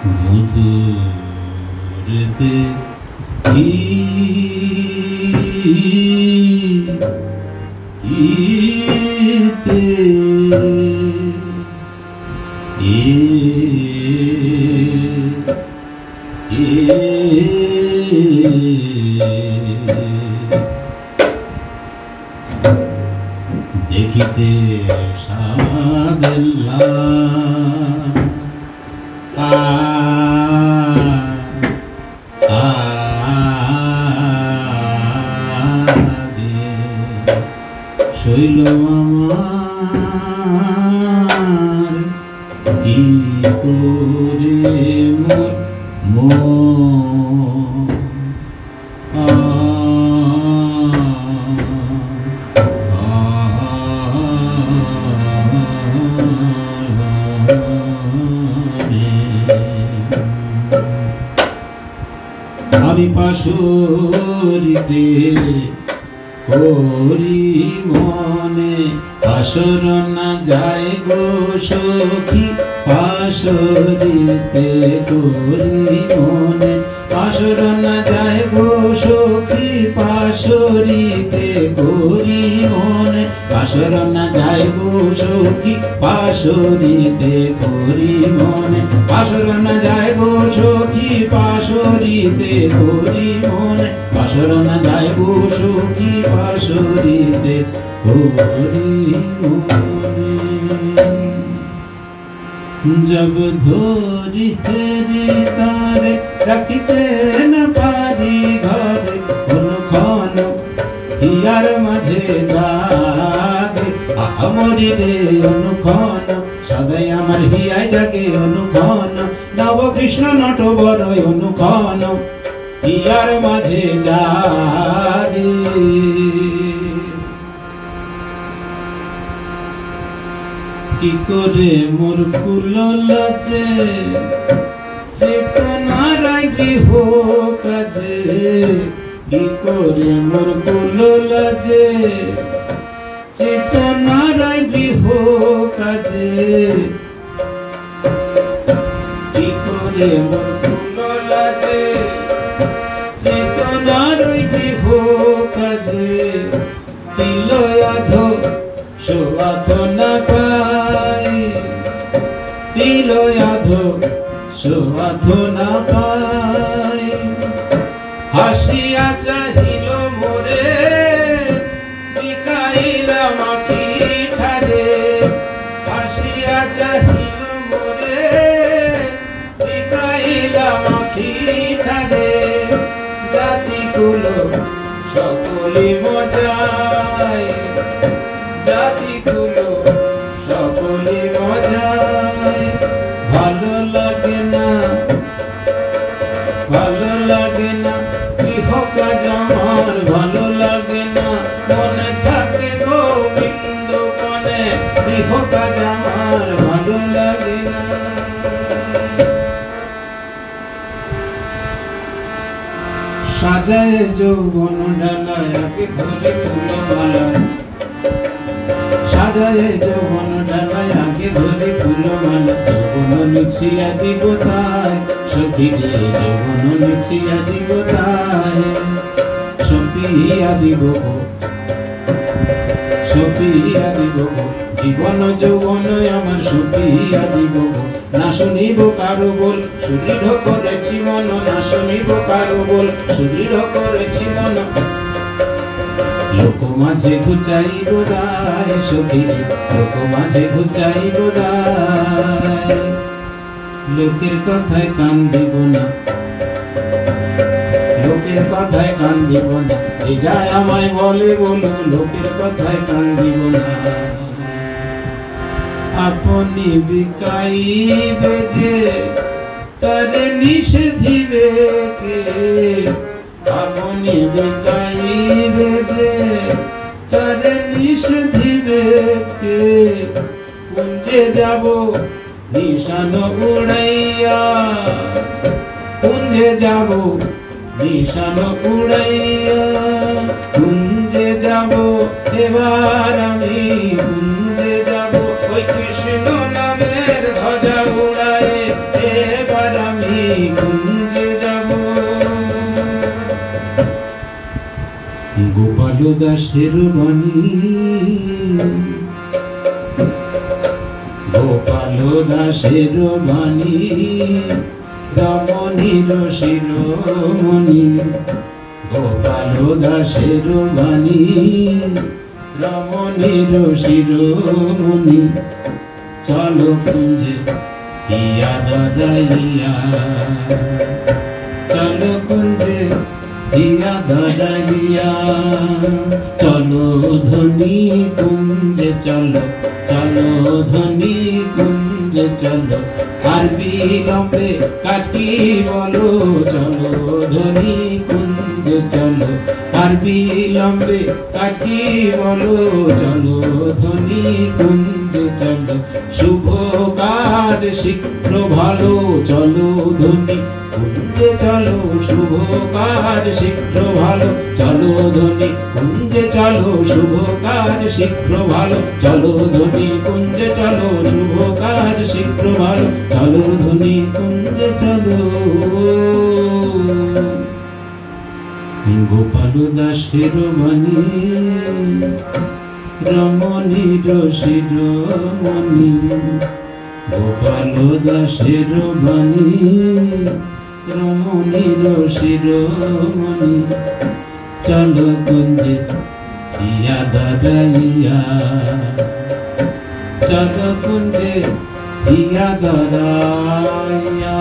মধুরতে ইতে দেখিতে সাদেল্লা শৈল আমার কি করে মোর আমি পাশরিতে করি মনে পাশর না যায় গো সখী পাশরিতে করি মনে পাশর না যায় গো সখী পাশরিতে করি মনে পাশর না যায় গো সখী পাশরিতে করি মনে পাশর না যায় গো সখী পাশরিতে করি মনে পাশর না যায় গো সখী পাশরিতে করি মনে जब धोरी तेरी तारे रखते न पारी घरे उनखान हियार माझे जागे आहामरी रे उनखान सदाई आमार हियाय जागे उनखान नव कृष्ण नटवर उनखान हियार माझे जागे কি করে মোর কুল লাজে চেতনার গৃহ কাজে কি করে মোর কুল লাজে চেতনার গৃহ কাজে কি করে মোর কুল লাজে চেতনার গৃহ কাজে তিলয়াধ শোভাধনা পাই তিলয়াধ শোভাধনা পাই হাসিয়া চাহিল মোরে বিকাইলা মাটি ঠারে হাসিয়া চাহিল মোরে বিকাইলা মাটি ঠারে জাতিগুলো সকলে মজায় জাতিগুলো সকলে মজায় ভালো লাগে না গৃহ কাজ আমার ভালো লাগে না মনে থাকে গোবিন্দ বনে গৃহ কাজ আমার ভালো লাগে না সাজায় যৌবন ডালায় আগে ধরে ফুলমালা সাজায় যৌবন ডালায় আগে ধরে ফুলমালা যৌবন লিখিয়া দিব তাই সখী রে যৌবন লিখিয়া দিব তাই সপিয়া দিব জীবন যৌবন আমার সপিয়া দিব না শুনিব কারো বল সুদৃঢ় করেছি মন না শুনিব কারো বল সুদৃঢ় করেছি মন লোক মাঝে ঘুচাইব দায় সখী লোক মাঝে ঘুচাইব দায় লোকের কথায় কান দিব না লোকের কথায় কান দিব না যে যায় আমায় বলে বলুক লোকের কথায় কান দিব না আপনি বিকাইবে যে তারে নিষেধিবে কে আপনি বিকাইবে যে তারে নিষেধিবে কে কুঞ্জে যাব নিশান উড়াইয়া কুঞ্জে যাব নিশান উড়াইয়া কুঞ্জে যাব এবার আমি কুঞ্জে যাব ওই কৃষ্ণ নামের ধ্বজা উড়ায় এবার আমি দাসের বাণী, গোপাল দাসের বাণী, রমণীর শিরোমণি। গোপাল দাসের বাণী, রমণীর শিরোমণি। চলো কুঞ্জে হিয়া ধরাইয়া, চলো কুঞ্জে হিয়া ধরাইয়া। চলো ধ্বনি কুঞ্জে চলো, চলো ধ্বনি কুঞ্জে চলো। আর বিলম্বে কাজ কি বলো, চলো ধ্বনি কুঞ্জে চলো। আর বিলম্বে কাজ কি বলো, চলো ধ্বনি কুঞ্জে চলো। শুভ কাজ শীঘ্র ভালো, চলো ধ্বনি কুঞ্জে চলো। শুভ কাজ শীঘ্র ভালো, চলো ধ্বনি কুঞ্জে চলো। শুভ কাজ শীঘ্র ভালো, চলো ধ্বনি কুঞ্জে চলো। শুভ কাজ শীঘ্র ভালো, চলো ধ্বনি কুঞ্জে চলো। গোপাল দাসের বাণী, রমণীর শিরোমণি। গোপাল দাসের বাণী, রমণীর শিরোমণি। চলো কুঞ্জে হিয়া ধরাইয়া, চলো কুঞ্জে হিয়া ধরাইয়া।